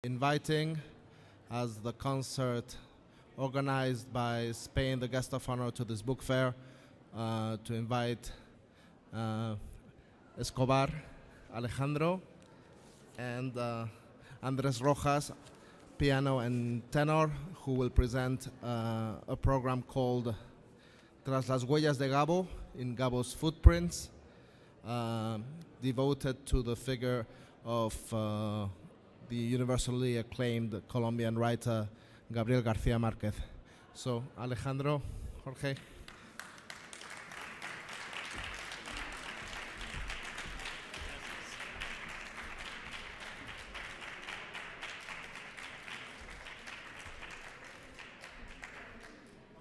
inviting as the concert organized by Spain, the guest of honor to this book fair, to invite Escobar, Alejandro, and Andres Rojas, piano and tenor, who will present a program called Tras las Huellas de Gabo, in Gabo's Footprints, devoted to the figure of the universally acclaimed Colombian writer Gabriel García Márquez. So, Alejandro, Jorge.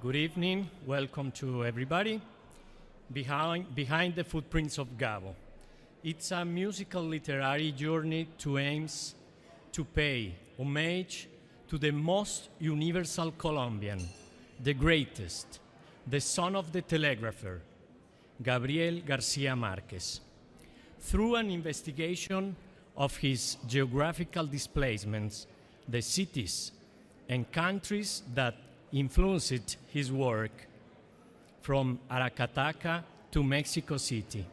Good evening, welcome to everybody. Behind the Footprints of Gabo. It's a musical literary journey to aims to pay homage to the most universal Colombian, the greatest, the son of the telegrapher, Gabriel García Márquez. Through an investigation of his geographical displacements, the cities and countries that influenced his work, from Aracataca to Mexico City,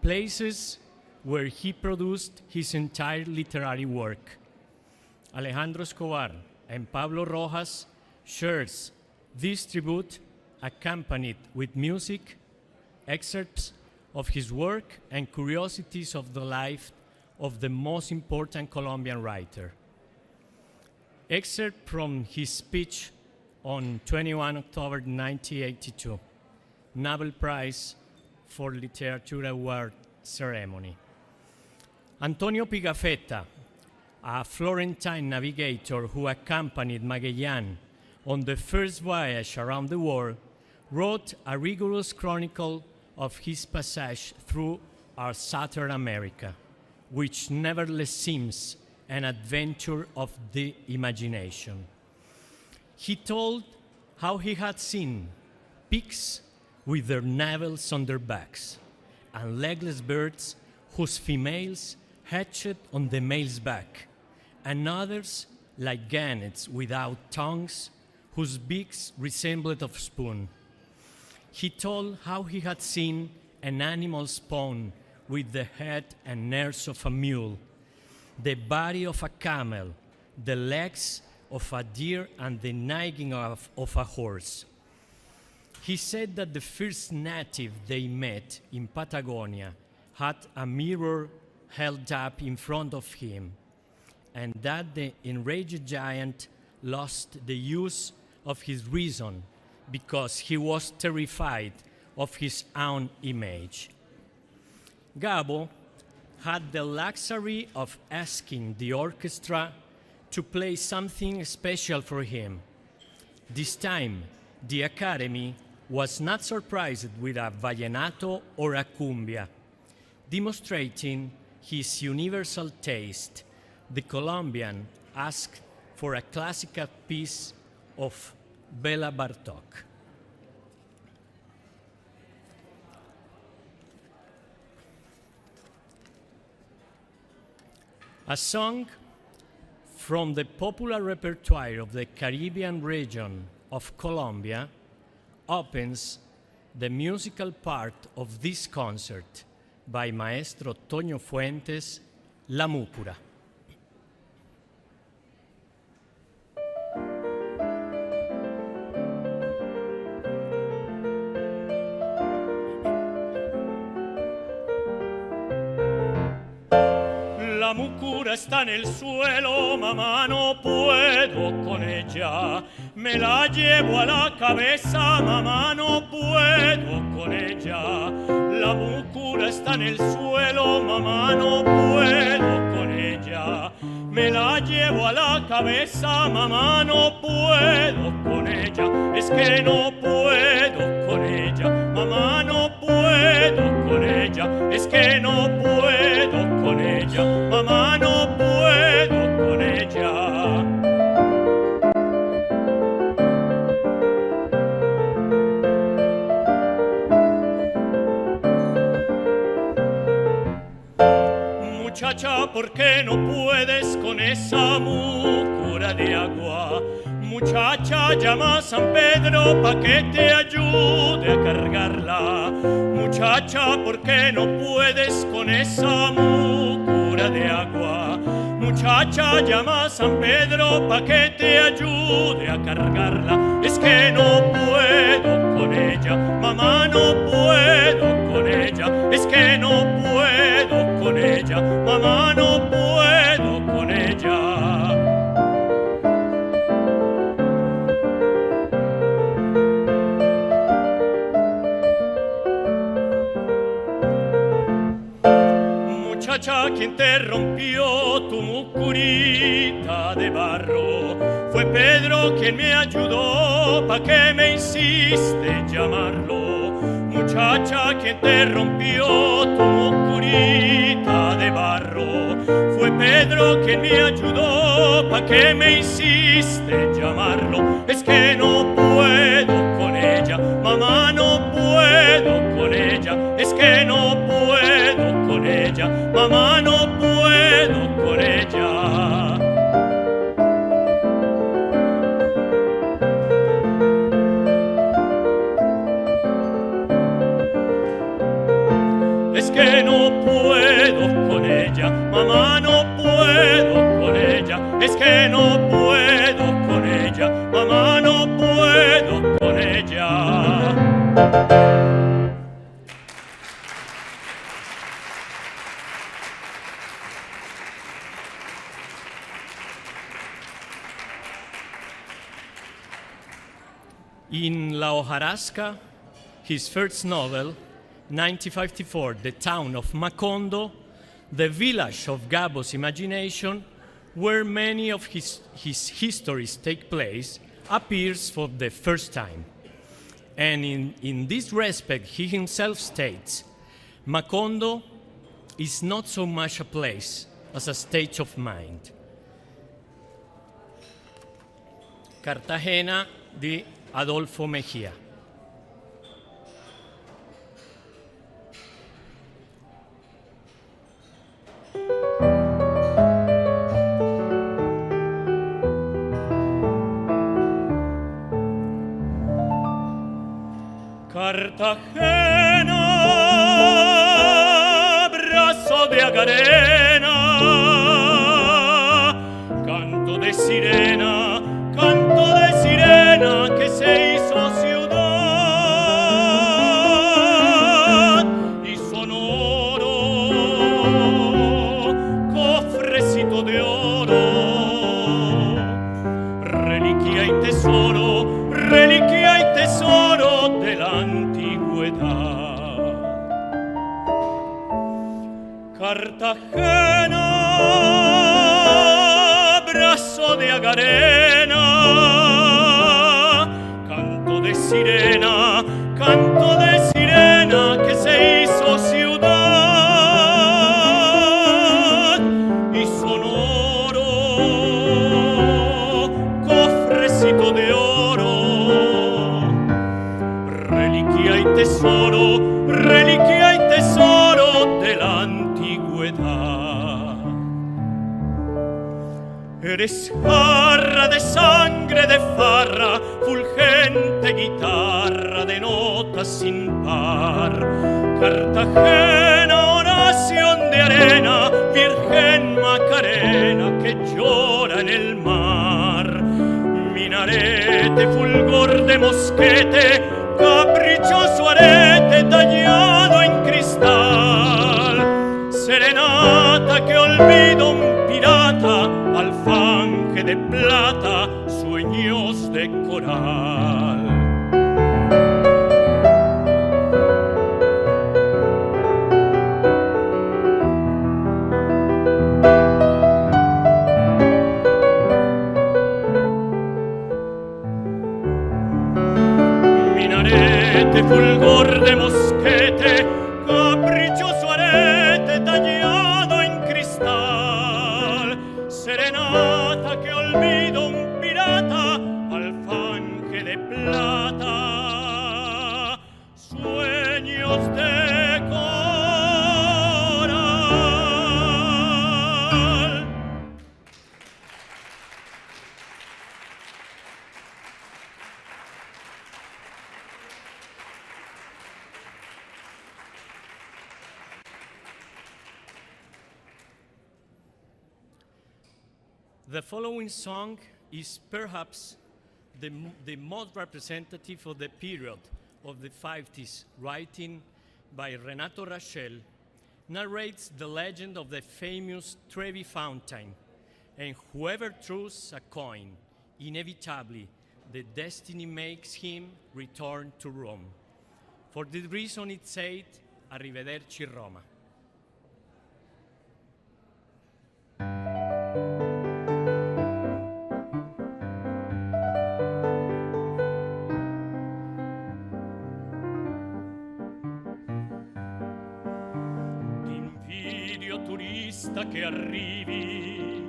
places where he produced his entire literary work. Alejandro Escobar and Pablo Rojas shares this tribute, accompanied with music, excerpts of his work, and curiosities of the life of the most important Colombian writer. Excerpt from his speech on 21 October 1982, Nobel Prize for Literature Award ceremony. Antonio Pigafetta, a Florentine navigator who accompanied Magellan on the first voyage around the world, wrote a rigorous chronicle of his passage through our Southern America, which nevertheless seems an adventure of the imagination. He told how he had seen pigs with their navels on their backs and legless birds whose females hatched on the male's back, and others like gannets without tongues whose beaks resembled of spoon. He told how he had seen an animal spawn with the head and ears of a mule, the body of a camel, the legs of a deer, and the nagging of a horse. He said that the first native they met in Patagonia had a mirror held up in front of him, and that the enraged giant lost the use of his reason because he was terrified of his own image. Gabo had the luxury of asking the orchestra to play something special for him. This time, the Academy was not surprised with a vallenato or a cumbia. Demonstrating his universal taste, the Colombian asked for a classical piece of Bela Bartok. A song from the popular repertoire of the Caribbean region of Colombia opens the musical part of this concert by Maestro Toño Fuentes, La Múcura. La mucura está en el suelo, mamá, no puedo con ella. Me la llevo a la cabeza, mamá, no puedo con ella. La mucura está en el suelo, mamá, no puedo con ella. Me la llevo a la cabeza, mamá, no puedo con ella. Es que no puedo con ella, mamá, no puedo con ella. Es que no puedo con ella, mamá, no puedo con ella. Muchacha, ¿por qué no puedes con esa mucura de agua? Muchacha, llama a San Pedro pa' que te ayude a cargarla. Muchacha, ¿por qué no puedes con esa mucura de agua? Muchacha, llama a San Pedro pa' que te ayude a cargarla. Es que no puedo con ella, mamá, no puedo con ella. Es que no puedo con ella, mamá, no puedo con ella. Muchacha, ¿quién te rompió tu mucurita de barro? Fue Pedro quien me ayudó, ¿pa' qué me hiciste llamarlo? Muchacha, ¿quién te rompió tu mucurita de barro? Fue Pedro quien me ayudó, ¿pa' qué me hiciste llamarlo? Es que no puedo con ella, mamá, no puedo con ella. Es que no puedo con ella, mamá, no puedo con ella. Es que no puedo con ella, mamá, no puedo con ella. Es que no puedo con ella, mamá, no puedo con ella. In La Hojarasca, his first novel, 1954, The Town of Macondo, the village of Gabo's imagination, where many of his histories take place, appears for the first time. And in this respect, he himself states, Macondo is not so much a place as a state of mind. Cartagena di Adolfo Mejía. Cartagena, brazo de agarena, canto de sirena que se hizo ciudad, y sonoro, cofrecito de oro, reliquia y tesoro de la antigüedad. Cartagena, brazo de agarena, canto de sirena que se hizo ciudad, y sonoro, cofrecito de oro, reliquia y tesoro de la antigüedad. Eres jarra de sangre de farra, fulgente guitarra de notas sin par. Cartagena, oración de arena, virgen Macarena que llora en el mar. Minarete, fulgor de mosquete, caprichoso arete tallado en cristal. Serenata que olvida un pirata, alfanje de plata, sueños de coral. Minarete, fulgor de mosquete, caprichoso arete tallado en cristal. Serenata que olvida un pirata, alfanje de plata, sueños de coral. The following song is perhaps the most representative of the period of the 50s, writing by Renato Rachel, narrates the legend of the famous Trevi Fountain, and whoever throws a coin, inevitably, the destiny makes him return to Rome. For this reason it said, Arrivederci Roma. T'invidio turista che arrivi,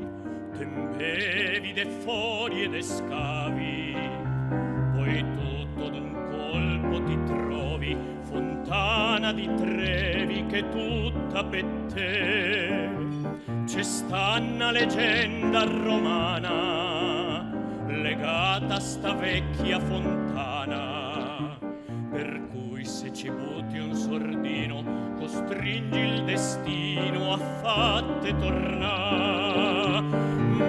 tempevi de fori ed scavi, poi tutto d'un colpo ti trovi, fontana di Trevi che tutta per te. C'è sta una leggenda romana legata a sta vecchia fontana, per cui se ci butti un sordino costringi il destino a fatte tornare.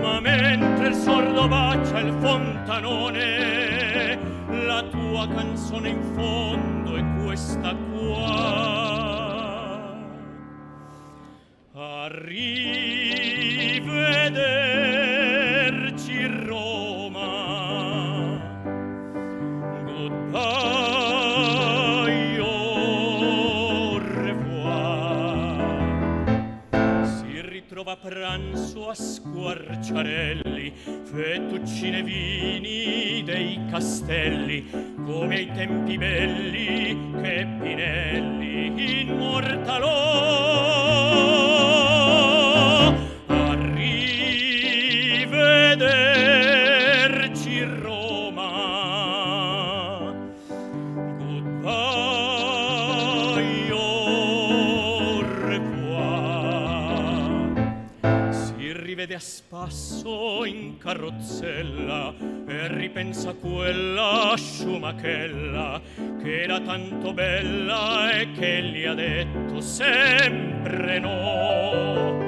Ma mentre il sordo bacia il fontanone, la tua canzone in fondo è questa qua. Arrivederci Roma, goodbye, au revoir. Si ritrova a pranzo a Squarciarelli, fettuccine vini dei castelli, come ai tempi belli che Pinelli immortalò. Arrivederci Roma, goodbye, au revoir. Si rivede a spasso in carrozzella e ripensa a quella sciumachella che era tanto bella e che gli ha detto sempre no.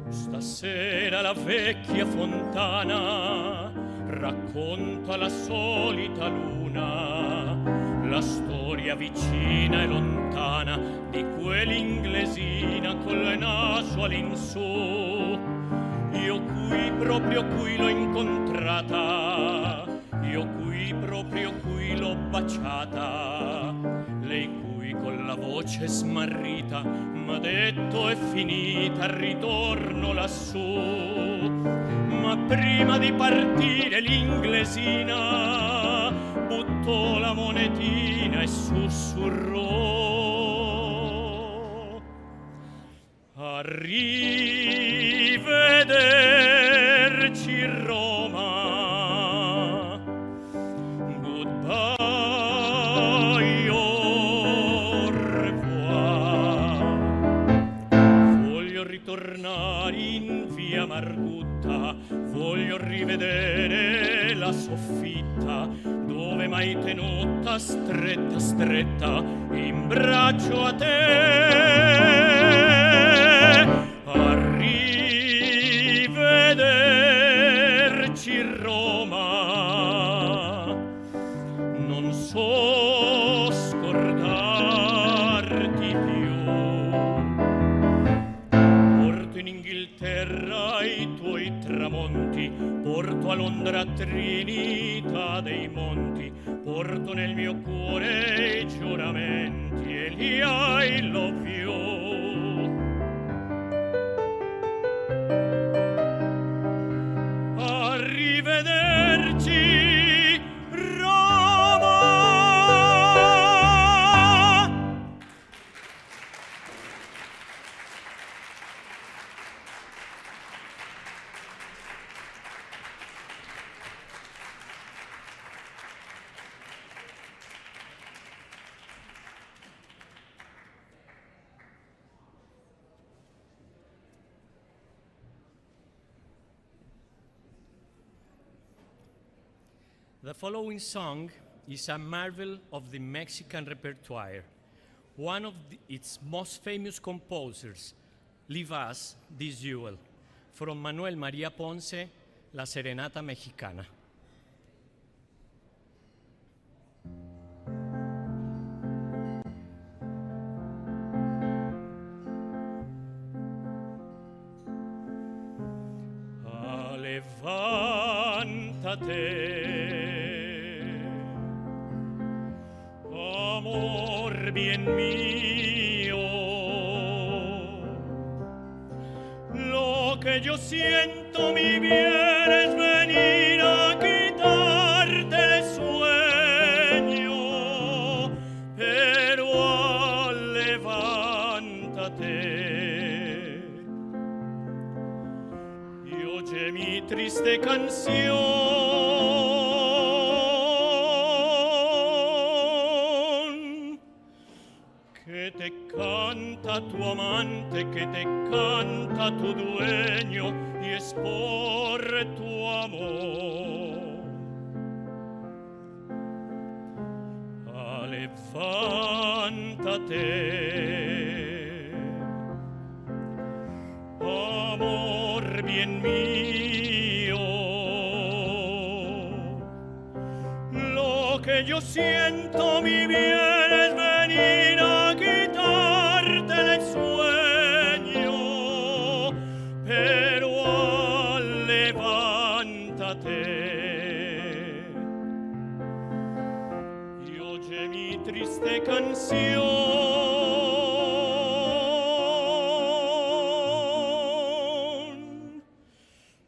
Stasera la vecchia fontana racconta la solita luna, la storia vicina e lontana di quell'inglesina col naso all'insù. Io qui proprio qui l'ho incontrata, io qui proprio qui l'ho baciata, lei qui con la voce smarrita m'ha detto è finita, ritorno lassù. Ma prima di partire l'inglesina buttò la monetina e sussurrò: arrivederci Roma, goodbye, au revoir. Voglio ritornare in via Margutta, voglio rivedere la soffitta dove m'hai tenuta stretta stretta in braccio a te. Arrivederci Roma, non so scordarti più. Porto in Inghilterra i tuoi tramonti, porto a Londra Trinità dei Monti, porto nel mio cuore i giuramenti e gli I love you. Arrivederci Roma. The following song is a marvel of the Mexican repertoire. One of its most famous composers leave us this jewel from Manuel María Ponce, La Serenata Mexicana. Levántate, amor bien mío, lo que yo siento, mi bien, es venir a quitarte el sueño, pero levántate y oye mi triste canción, que te canta tu amante, que te canta tu dueño, y es por tu amor. Levántate, amor bien mío, lo que yo siento, mi bien, es venir a quitarte el sueño, pero levántate y oye mi triste canción,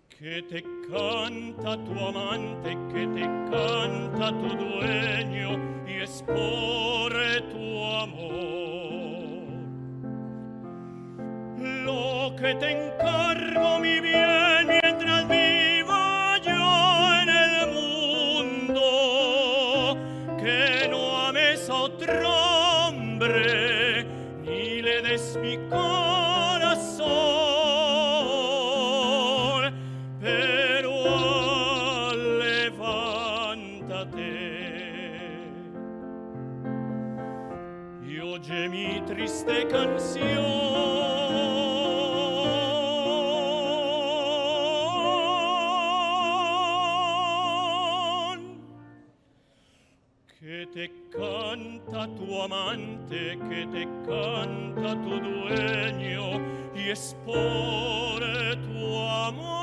que te canta tu amante, que te canta tu dueño, y es por tu amor. Lo que te encargo, mi bien, mientras viva yo en el mundo, que no ames a otro hombre, ni le des mi corazón, pero levántate y oye mi triste canción, que te canta tu amante, que te canta tu dueño, y es por tu amor.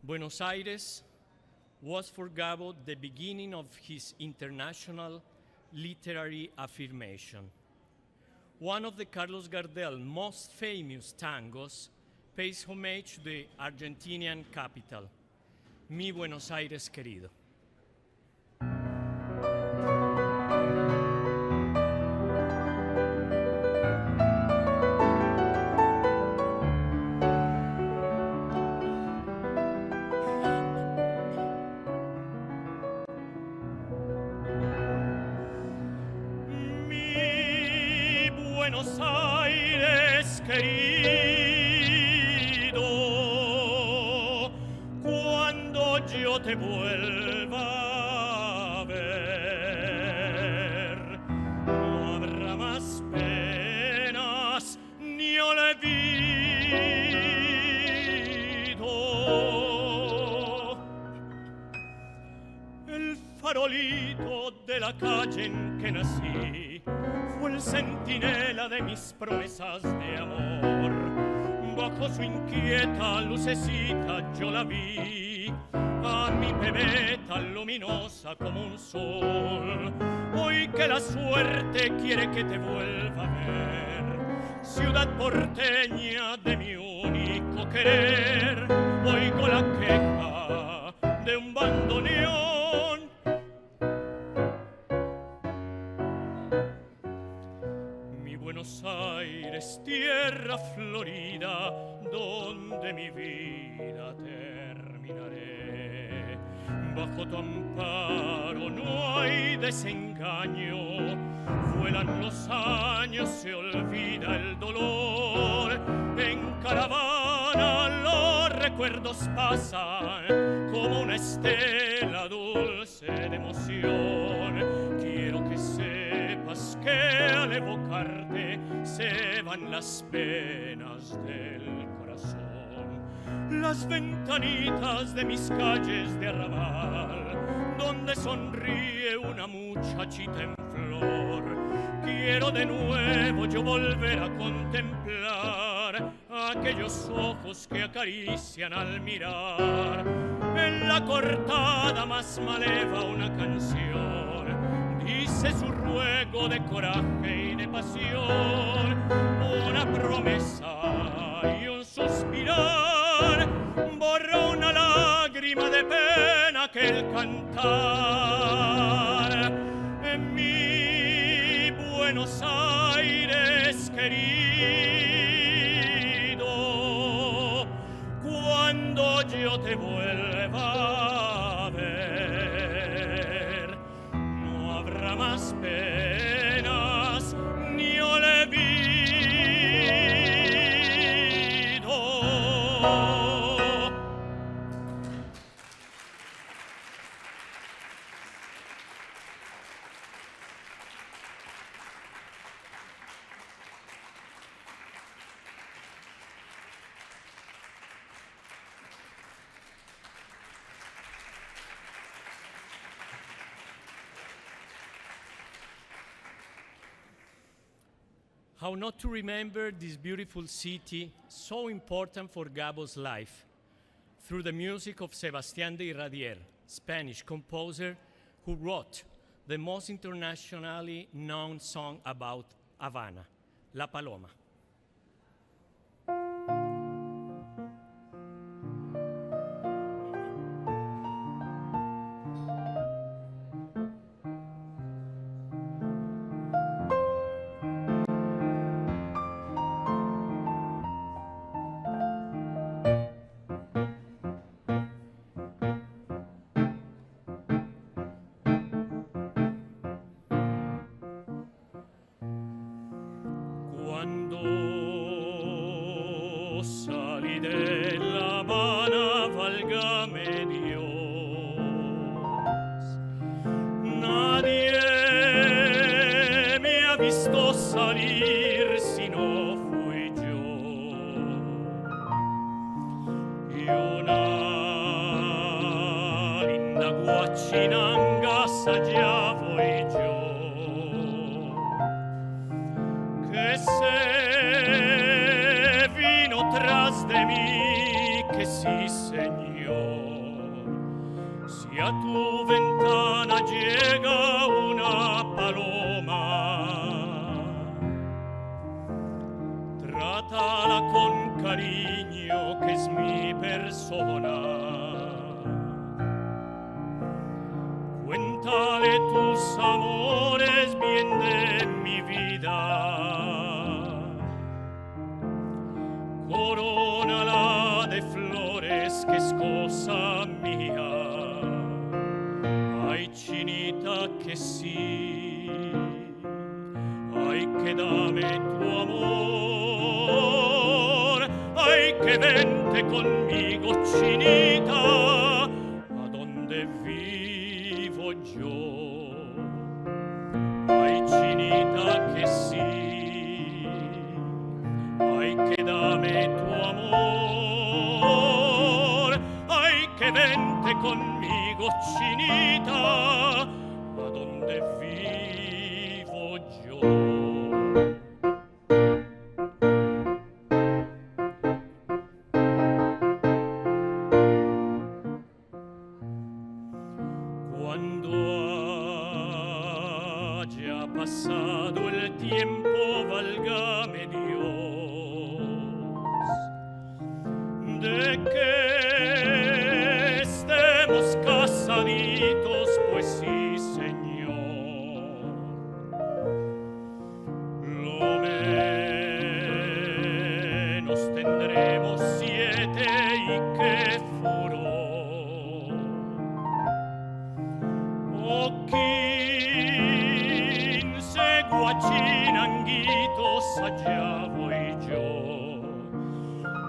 Buenos Aires was for Gabo the beginning of his international literary affirmation. One of the Carlos Gardel most famous tangos pays homage to the Argentinian capital, Mi Buenos Aires querido. Buenos Aires querido, cuando yo te vuelva a ver, no habrá más penas ni olvido. El farolito de la calle en que nací fue el centinela de mis promesas de amor. Bajo su inquieta lucecita yo la vi, a mi bebé tan luminosa como un sol. Hoy que la suerte quiere que te vuelva a ver, ciudad porteña de mi único querer, oigo la queja de un bandoneón. Buenos Aires, tierra bajo tu amparo no hay desengaño. Vuelan los años, se olvida el dolor. En caravana los recuerdos pasan como una estela dulce de emoción. Quiero que sepas que al evocarte se van las penas del corazón. Las ventanitas de mis calles de arrabal, donde sonríe una muchachita en flor. Quiero de nuevo yo volver a contemplar aquellos ojos que acarician al mirar. En la cortada más maleva una canción dice su ruego de coraje y de pasión. Una promesa y un suspirar borra una lágrima de pena que el cantar. En mi Buenos Aires querido, cuando yo te vuelva a ver, no habrá más penas ni olvido. How not to remember this beautiful city, so important for Gabo's life, through the music of Sebastián de Irradier, Spanish composer who wrote the most internationally known song about Havana, La Paloma. Cuando salí de La Habana, válgame Dios, nadie me ha visto salir si no fui yo. Y una linda guachinanga allá voy yo, que se vino tras de mí, que sí, Señor. Si a tu ventana llega una paloma, trátala con cariño, que es mi persona. Cuéntale tus amores, bien de mi vida. Corónala de flores, que es cosa mía. Ay, chinita, que sí. Ay, que dame tu amor. Ay, que vente conmigo, chinita, a donde vivo yo. Ay, chinita, que sí. Ay, que dame tu amor. Ay, que vente conmigo, chinita, a donde vivo yo. Cuando haya pasado el tiempo, válgame Dios, de que estemos casaditos, pues sí, Señor. Lo menos tendremos 7 y qué furor. Cinanghito saggiavo i gio,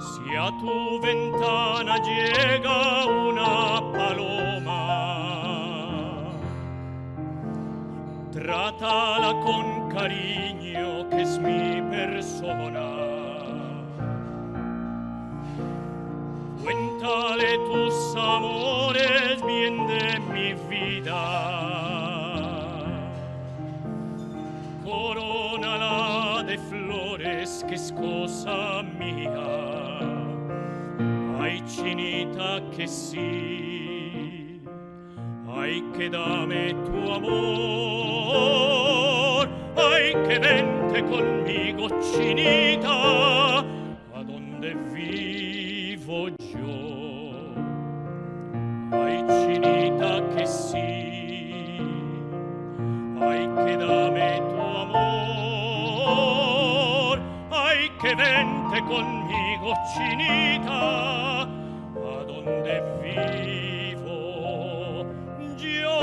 sia tu ventana llega una paloma, trátala con cariño que es mi persona, cuéntale tus amores bien de mi vida. Corónala de flores, que es cosa mía. Ay, chinita, que sí. Ay, que dame tu amor. Ay, que vente conmigo, chinita, a donde vivo yo. Ay, chinita, que sí. Ay, que dame tu amor, ay, que vente conmigo, chinita, a donde vivo yo.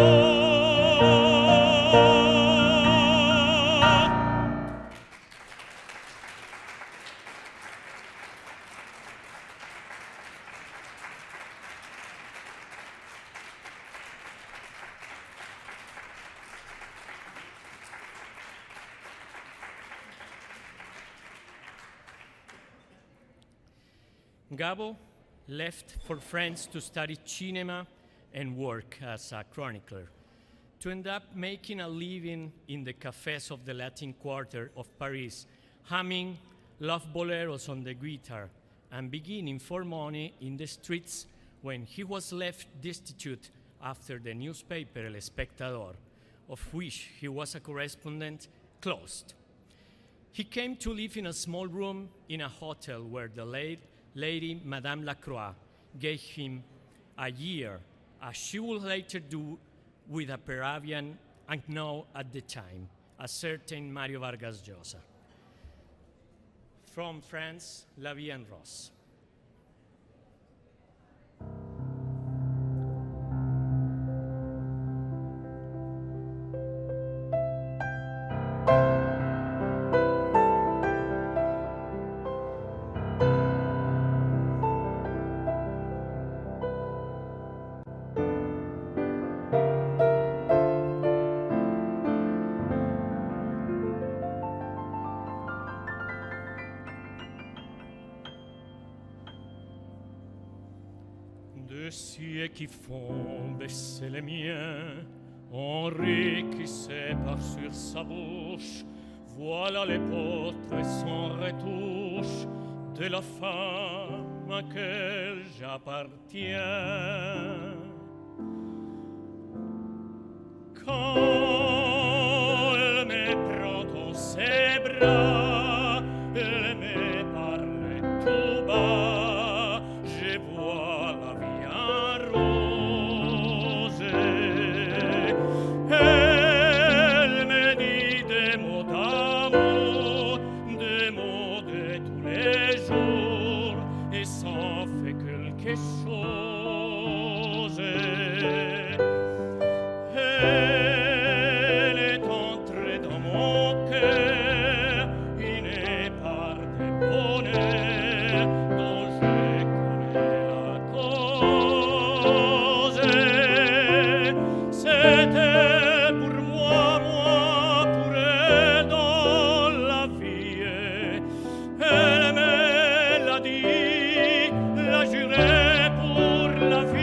Gabo left for France to study cinema and work as a chronicler, to end up making a living in the cafes of the Latin Quarter of Paris, humming love boleros on the guitar and beginning for money in the streets when he was left destitute after the newspaper El Espectador, of which he was a correspondent, closed. He came to live in a small room in a hotel where the lady Madame Lacroix gave him a year, as she would later do with a Peruvian unknown at the time, a certain Mario Vargas Llosa. From France, La Vie en Rose. De cieux qui font baisser les miens, Henri qui sépare sur sa bouche, voilà les portraits sans retouche de la femme à laquelle j'appartiens. Quand elle me prend dans ses bras, elle me parle tout bas, je vois la vie en rose. Elle me dit des mots d'amour, des mots de tous les jours, et ça fait quelque chose. Elle est entrée dans mon cœur, une part de bonheur dont je connais la cause. C'était pour moi pour elle dans la vie. Elle me l'a dit, l'a juré pour la vie.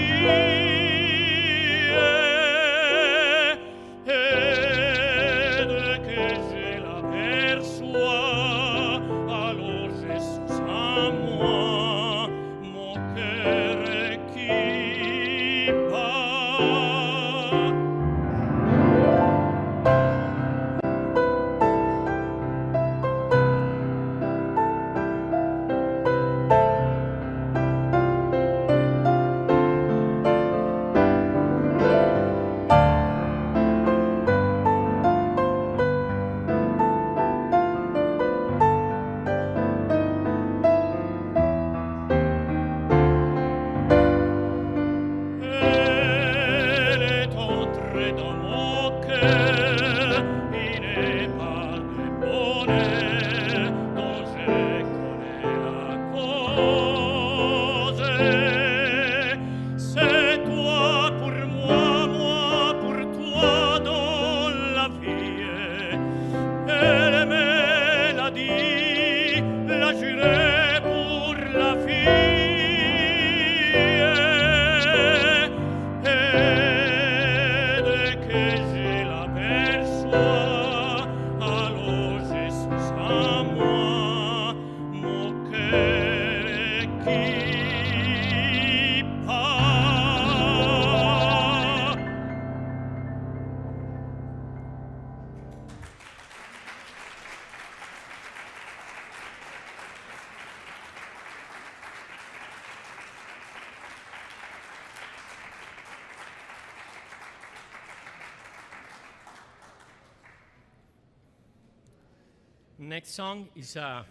Next song is a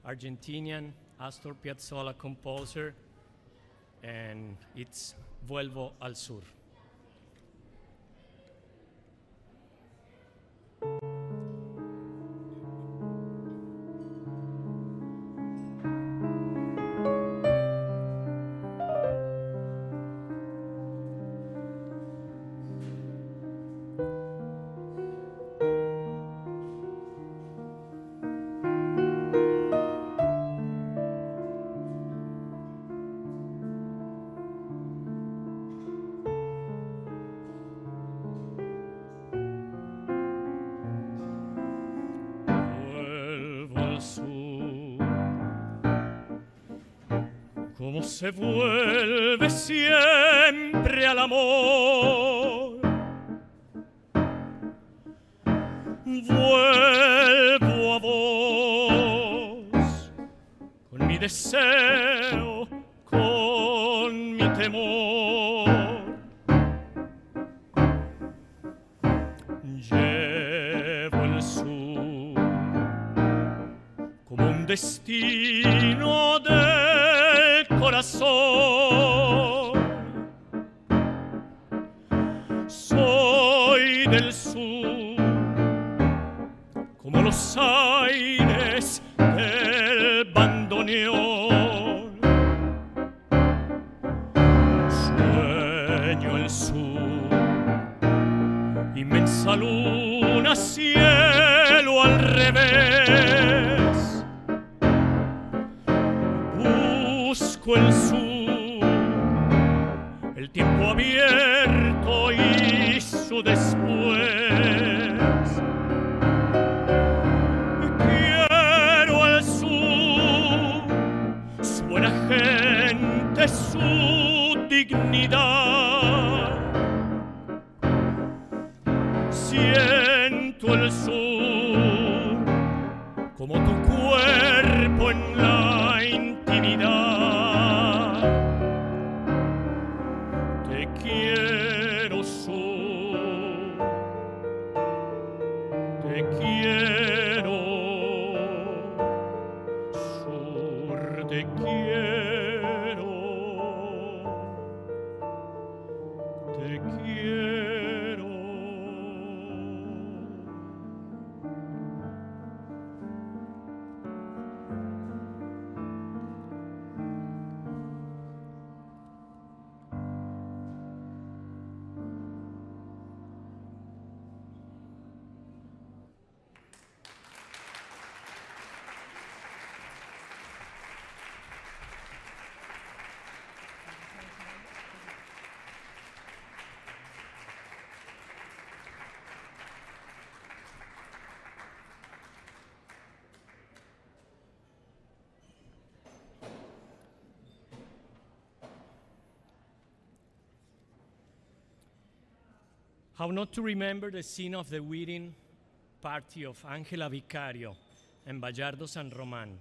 Argentinian Astor Piazzolla composer, and it's Vuelvo al Sur. Como se vuelve siempre al amor, vuelvo a vos, con mi deseo, con mi temor. Llevo el sur como un destino del corazón. Soy del sur como los aires del bandoneón. Sueño el sur, inmensa luna, cielo al revés. Busco el sur, el tiempo abierto y su después. Quiero al sur, su buena gente, su dignidad. Siento el sur como tu cuerpo en la intimidad. Te quiero sur, te quiero sur, te quiero, te quiero. How not to remember the scene of the wedding party of Angela Vicario and Bayardo San Roman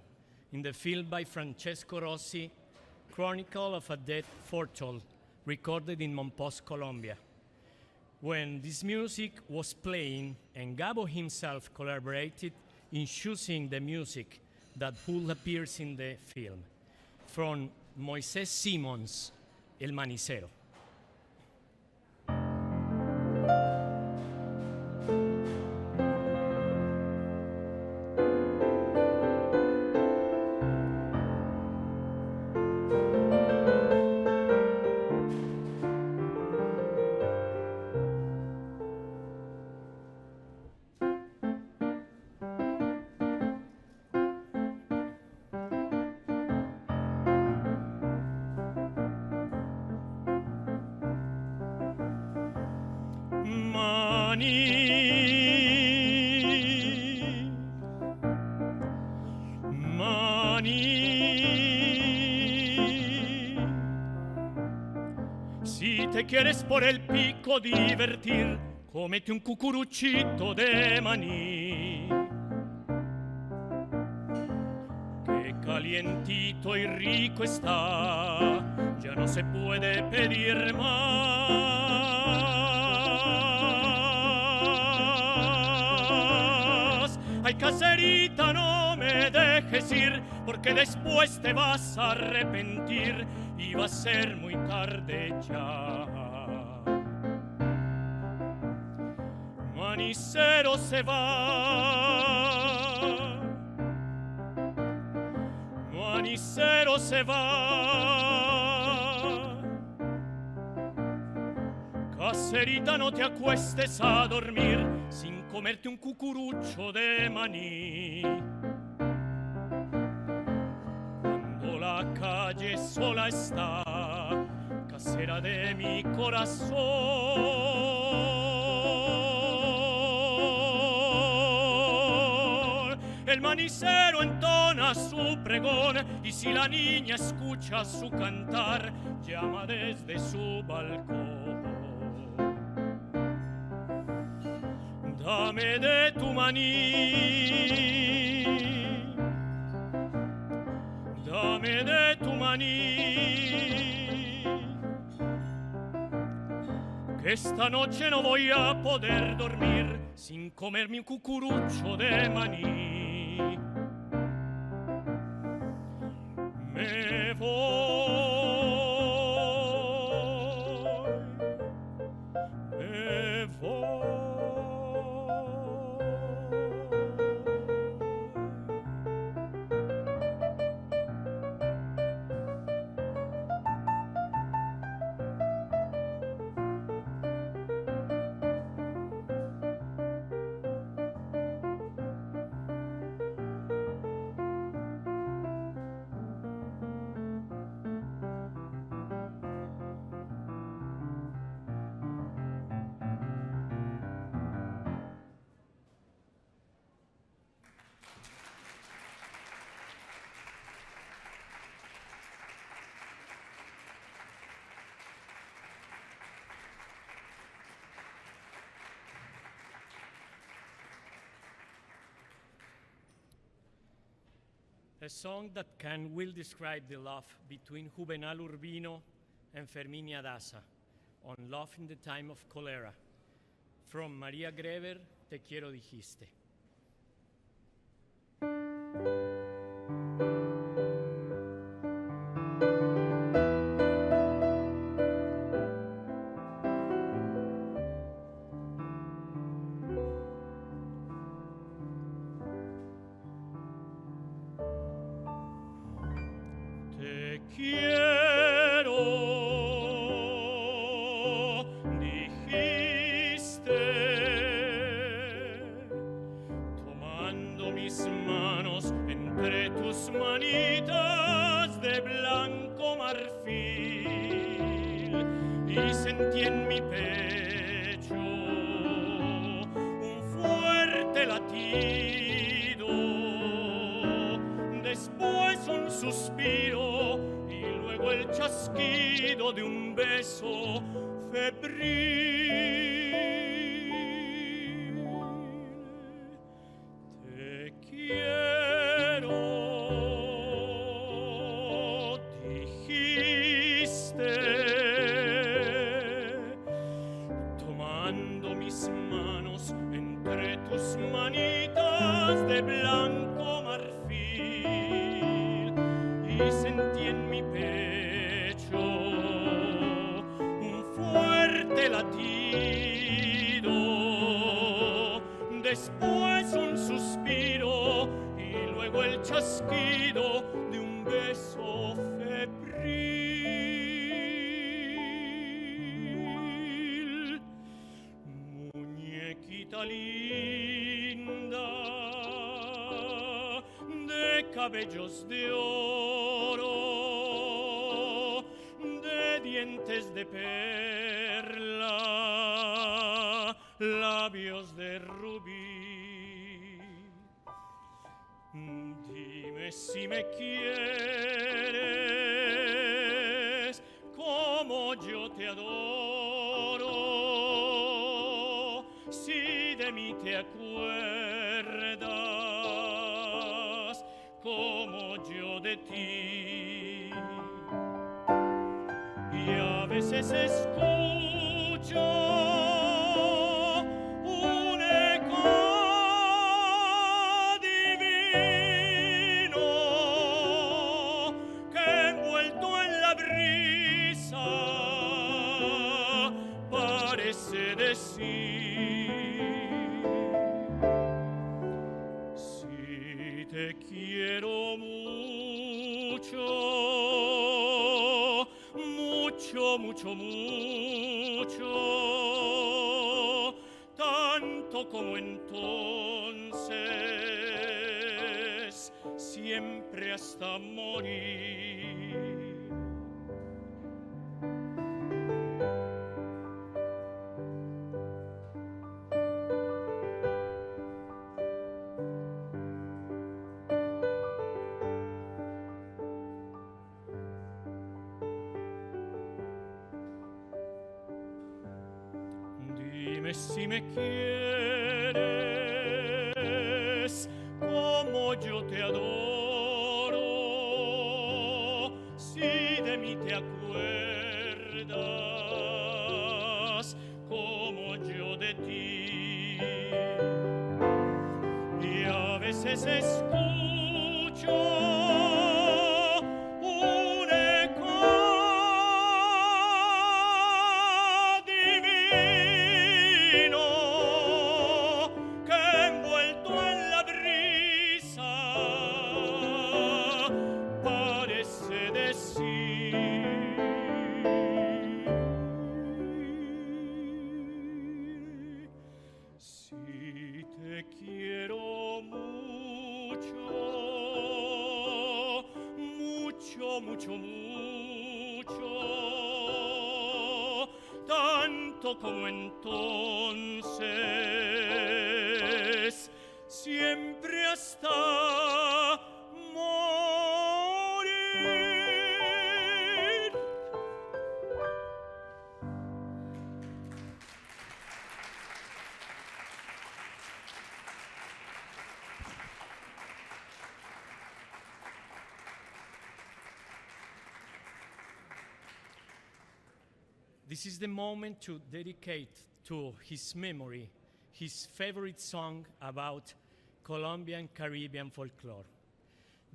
in the film by Francesco Rossi, Chronicle of a Dead Foretold, recorded in Monpós, Colombia. When this music was playing and Gabo himself collaborated in choosing the music that would appear in the film, from Moisés Simons, El Manicero. Si te quieres por el pico divertir, cómete un cucuruchito de maní. Que calientito y rico está, ya no se puede pedir más. Ay, caserita, no me dejes ir, porque después te vas a arrepentir y va a ser muy tarde ya. Manicero se va, manicero se va. Caserita, no te acuestes a dormir sin comerte un cucurucho de maní. Cuando la calle sola está, casera de mi corazón, el manicero entona su pregón y si la niña escucha su cantar, llama desde su balcón. Dame de tu maní, dame de tu maní, que esta noche no voy a poder dormir sin comerme un cucurucho de maní. Me voy, me voy. A song that will describe the love between Juvenal Urbino and Ferminia Daza on love in the time of cholera. From Maria Greber, Te quiero dijiste. Te quiero, dijiste, tomando mis manos entre tus manitas de blanco marfil, y sentí en mi pecho un fuerte latido, después un suspiro y luego el chasquido de un beso febril. Te quiero, dijiste, tomando mis manos entre tus manitas de blanco marfil, y sentí en mi pecho un fuerte latido, después un suspiro y luego el chasquido de un beso febril. Muñequita linda de cabellos de oro, de dientes de perla, labios de rubí. Dime si me quieres como yo te adoro, si de mí te acuerdas como yo de ti. Y a veces escucho un eco parece decir, si te quiero mucho, mucho, mucho, mucho, tanto como entonces, siempre hasta morir. Dime si me quieres como yo te adoro, si de mí te acuerdas como yo de ti. Y a veces escucho un eco divino que envuelto en la brisa parece decir, si te quiero mucho, mucho, mucho, mucho, tanto como entonces, siempre hasta morir. This is the moment to dedicate to his memory his favorite song about Colombian Caribbean folklore.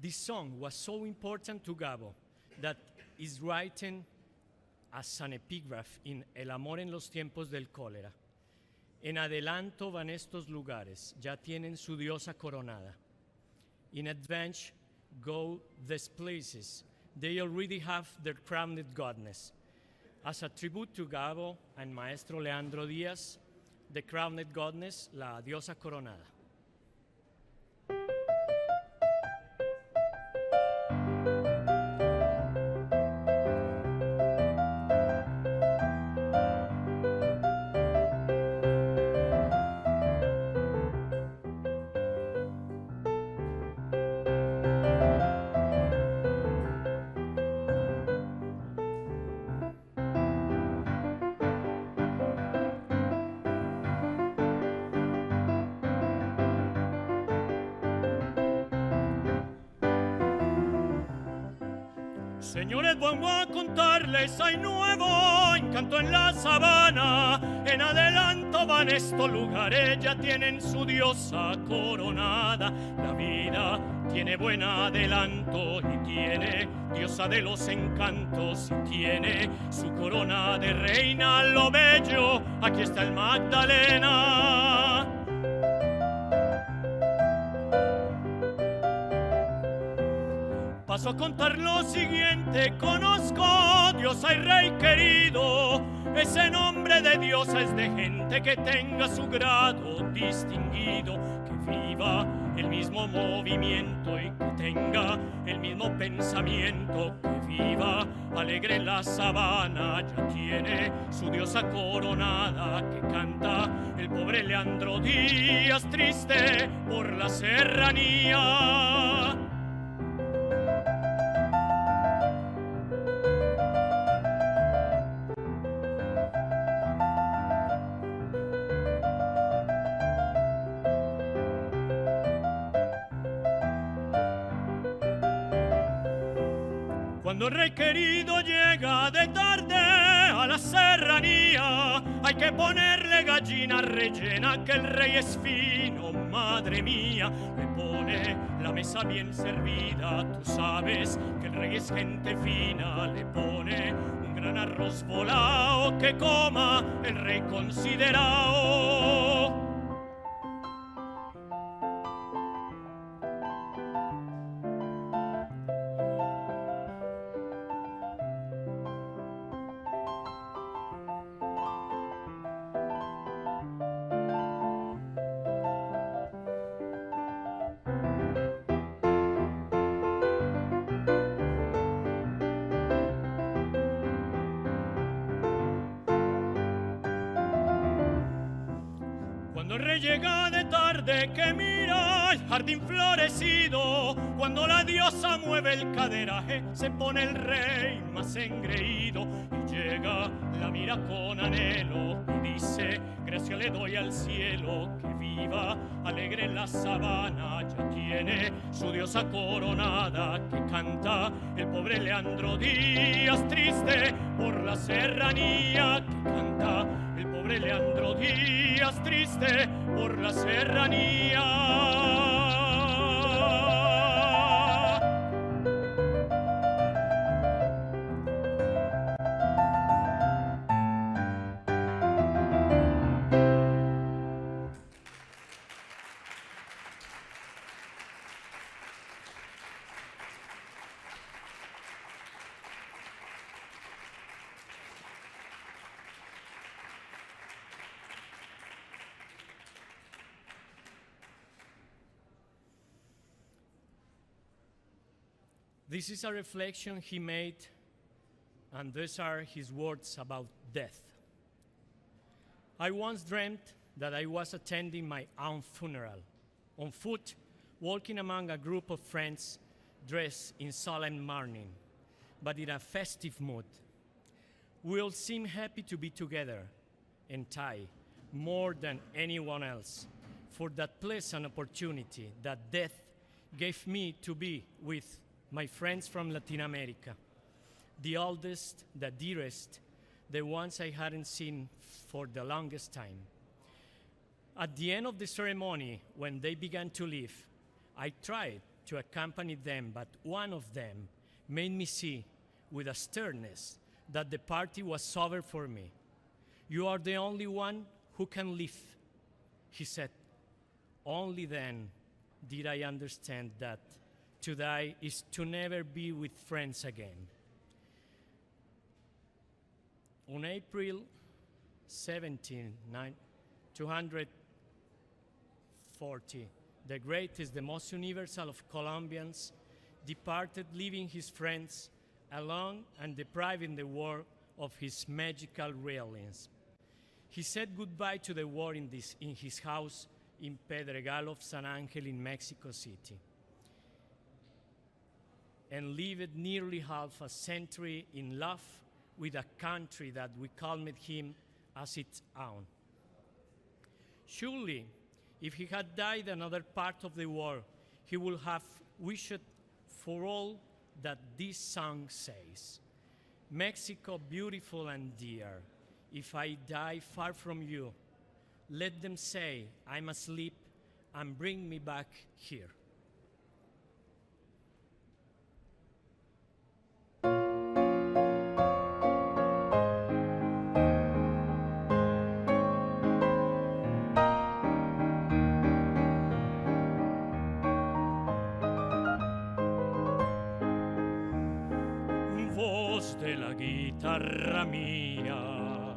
This song was so important to Gabo that is written as an epigraph in El amor en los tiempos del cólera. En adelanto van estos lugares, ya tienen su diosa coronada. In advance go these places, they already have their crowned goddess. As a tribute to Gabo and Maestro Leandro Díaz, the crowned goddess, la diosa coronada. Señores, vamos a contarles, hay nuevo encanto en la sabana. En adelanto van estos lugares, ya tienen su diosa coronada. La vida tiene buen adelanto y tiene diosa de los encantos y tiene su corona de reina. Lo bello, aquí está el Magdalena. Paso a contar lo siguiente, conozco diosa y rey querido. Ese nombre de diosa es de gente que tenga su grado distinguido, que viva el mismo movimiento y que tenga el mismo pensamiento, que viva alegre en la sabana. Ya tiene su diosa coronada, que canta el pobre Leandro Díaz, triste por la serranía. Cuando el rey querido llega de tarde a la serranía, hay que ponerle gallina rellena, que el rey es fino, madre mía. Le pone la mesa bien servida, tú sabes que el rey es gente fina. Le pone un gran arroz volao que coma el rey considerado. Cuando el rey llega de tarde que mira el jardín florecido, cuando la diosa mueve el caderaje, se pone el rey más engreído y llega, la mira con anhelo y dice: gracias le doy al cielo, que viva alegre en la sabana, ya tiene su diosa coronada, que canta el pobre Leandro Díaz triste por la serranía, que canta el pobre Leandro Díaz triste por la serranía. This is a reflection he made, and these are his words about death. I once dreamt that I was attending my own funeral, on foot, walking among a group of friends dressed in solemn mourning, but in a festive mood. We all seemed happy to be together, and I, more than anyone else, for that pleasant opportunity that death gave me to be with my friends from Latin America, the oldest, the dearest, the ones I hadn't seen for the longest time. At the end of the ceremony, when they began to leave, I tried to accompany them, but one of them made me see with a sternness that the party was over for me. You are the only one who can live, he said. Only then did I understand that to die is to never be with friends again. On April 17, 240, the greatest, the most universal of Colombians, departed, leaving his friends alone and depriving the world of his magical realism. He said goodbye to the war in his house in Pedregal of San Angel in Mexico City, and lived nearly half a century in love with a country that welcomed him as its own. Surely, if he had died another part of the war, he would have wished for all that this song says. Mexico, beautiful and dear, if I die far from you, let them say I'm asleep and bring me back here. De la guitarra mía,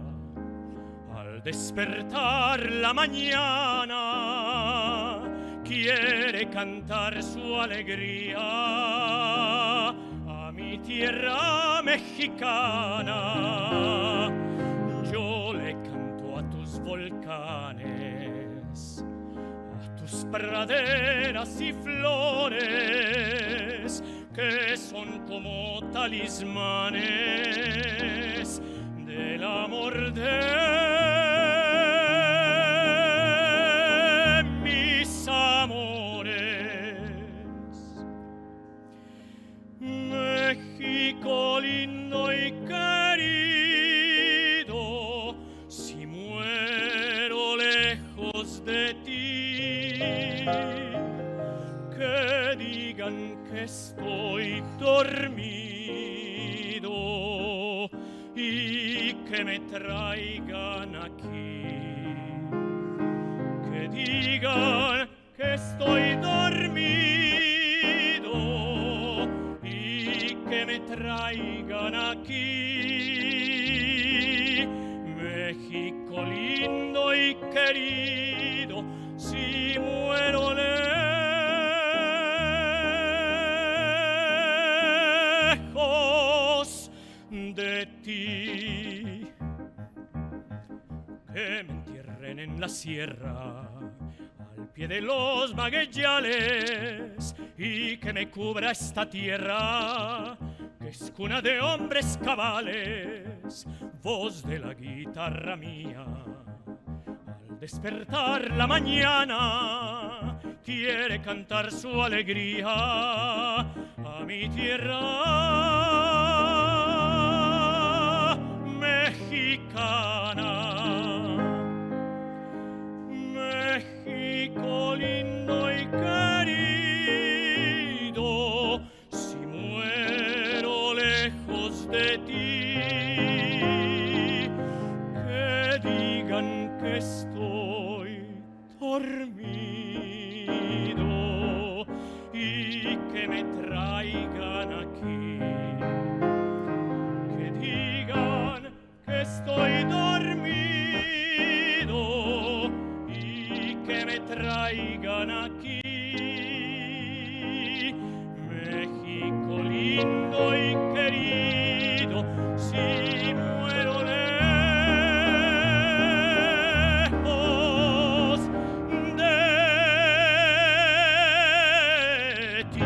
al despertar la mañana, quiere cantar su alegría a mi tierra mexicana. Yo le canto a tus volcanes, a tus praderas y flores, que son como talismanes del amor de mis amores. México lindo y querido, si muero lejos de ti, que digan que estoy dormido y que me traigan aquí, que digan que estoy dormido y que me traigan aquí. México lindo y querido, si muero lejos de ti, que me entierren en la sierra al pie de los magueyales y que me cubra esta tierra que es cuna de hombres cabales, voz de la guitarra mía. Al despertar la mañana quiere cantar su alegría a mi tierra mexicana. México lindo y querido, si muero lejos de ti, que digan que estoy dormido y que me traigan aquí, que digan que estoy dormido y que me traigan aquí. México lindo y querido, si muero lejos de ti.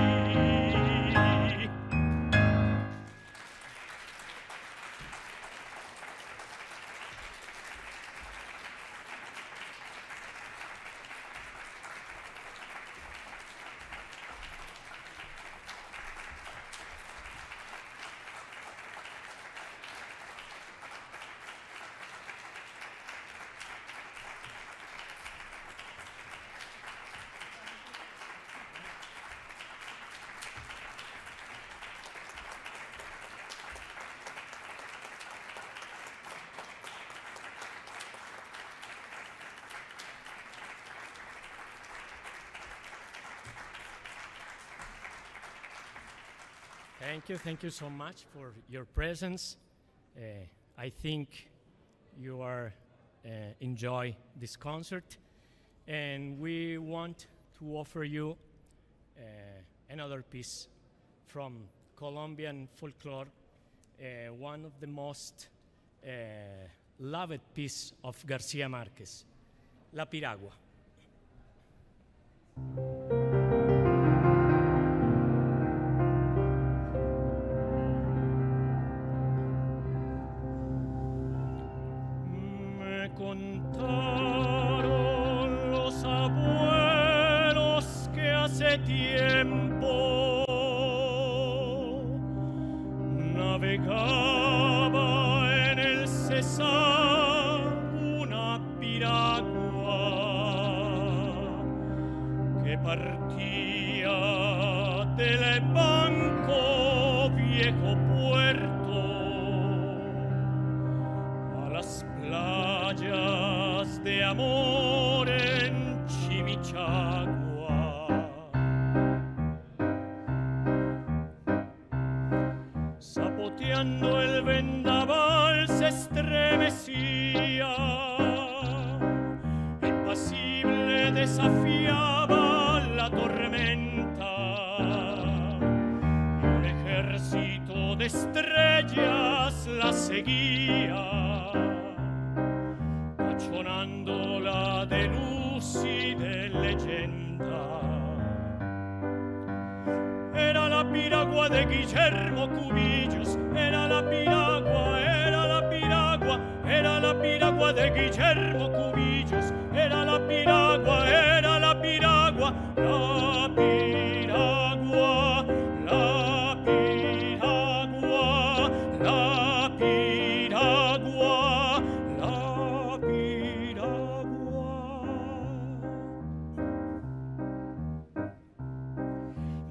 Thank you so much for your presence. I think you are enjoy this concert, and we want to offer you another piece from Colombian folklore, one of the most loved piece of Garcia Marquez, La Piragua. Contaron los abuelos que hace tiempo navegaba en el Cesar una piragua que partía del Banco Viejo Puerto a las playas de amor en Chimichagua. Zapoteando el vendaval se estremecía, impasible desafiaba la tormenta, y un ejército de estrellas la seguía, tachonándola de luz y de leyenda. Era la piragua de Guillermo Cubillos, era la piragua, era la piragua, era la piragua de Guillermo Cubillos, era la piragua, era la piragua, la piragua, la piragua, la piragua, la piragua.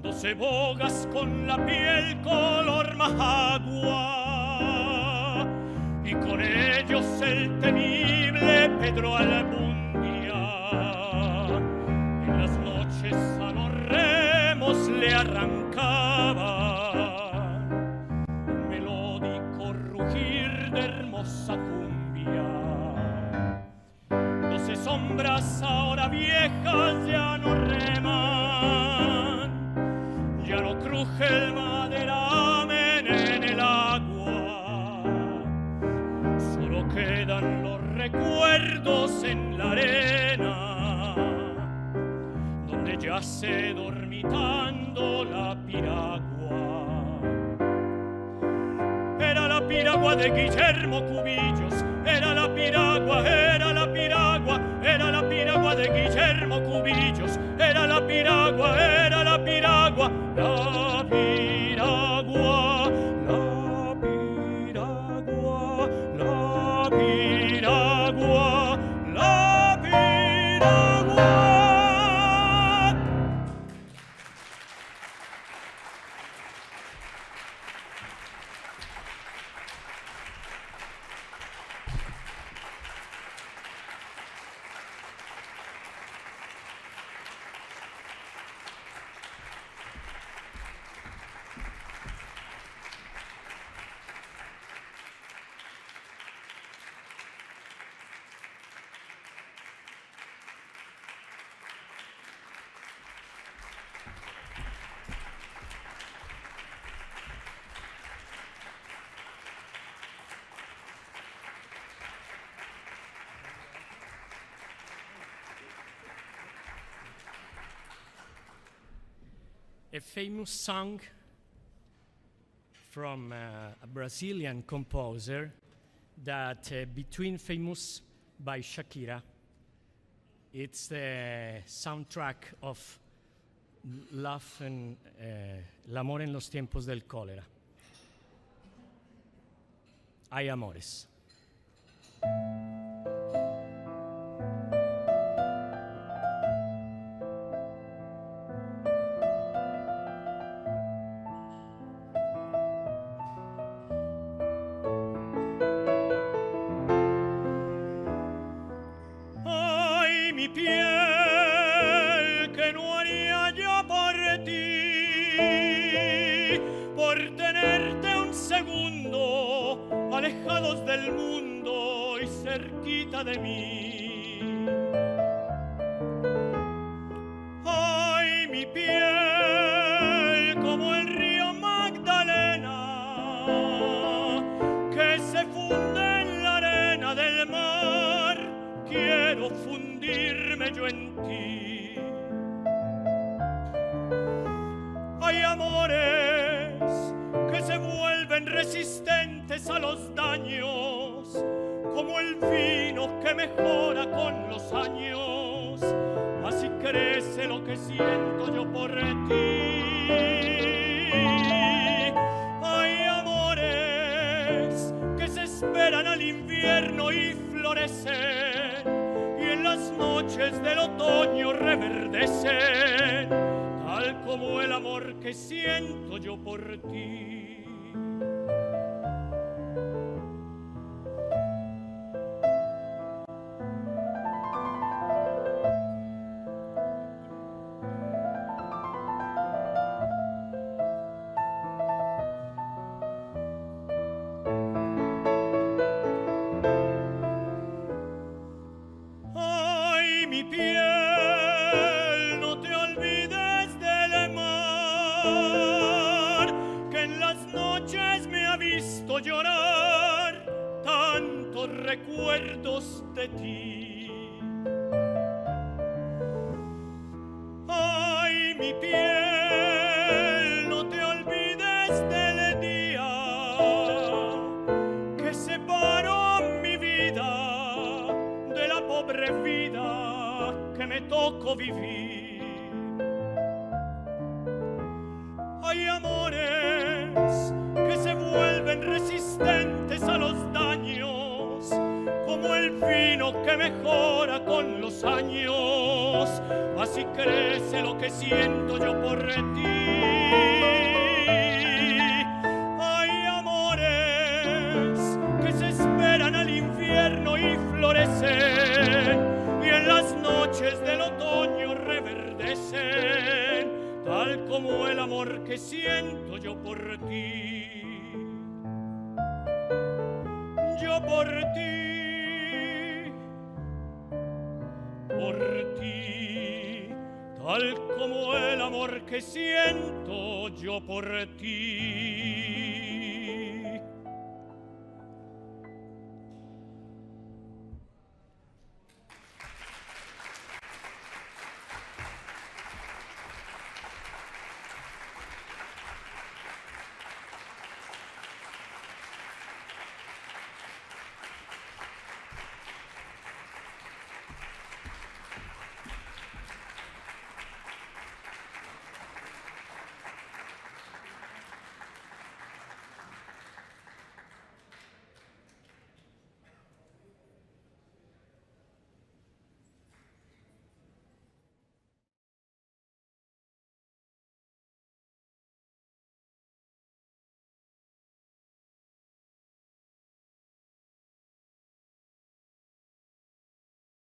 12 bogas con la piel color majagua y con ellos el temible Pedro Albundia. En las noches a los remos le arrancaban un melódico rugir de hermosa cumbia. 12 sombras ahora viejas ya no reman, ya no cruje el maderamen en el agua, solo quedan los recuerdos en la arena, donde yace dormitando la piragua. Era la piragua de Guillermo Cubillos, era la piragua, era la piragua, era la piragua de Guillermo Cubillos, era la piragua, era la piragua, la piragua, la piragua, la piragua, la piragua. A famous song from a Brazilian composer that became famous by Shakira. It's the soundtrack of Love and L'amor en los tiempos del cólera. Hay amores. Mi piel, que no haría yo por ti, por tenerte un segundo, alejados del mundo y cerquita de mí. Ay, mi piel, como el río Magdalena, que se funde en la arena del mar, quiero fundirme yo en ti. Hay amores que se vuelven resistentes a los daños, como el vino que mejora con los años. Así crece lo que siento yo por ti. Hay amores que se esperan al invierno y florecen, y en las noches del otoño reverdecen, tal como el amor que siento yo por ti. Mi piel, no te olvides del mar, que en las noches me ha visto llorar tantos recuerdos de ti. Ay, mi piel, no te olvides del día que separó mi vida de la pobre vida que me tocó vivir. Hay amores que se vuelven resistentes a los daños, como el vino que mejora con los años. Así crece lo que siento yo por ti. Hay amores que se esperan florecen y en las noches del otoño reverdecen, tal como el amor que siento yo por ti. Yo por ti, tal como el amor que siento yo por ti.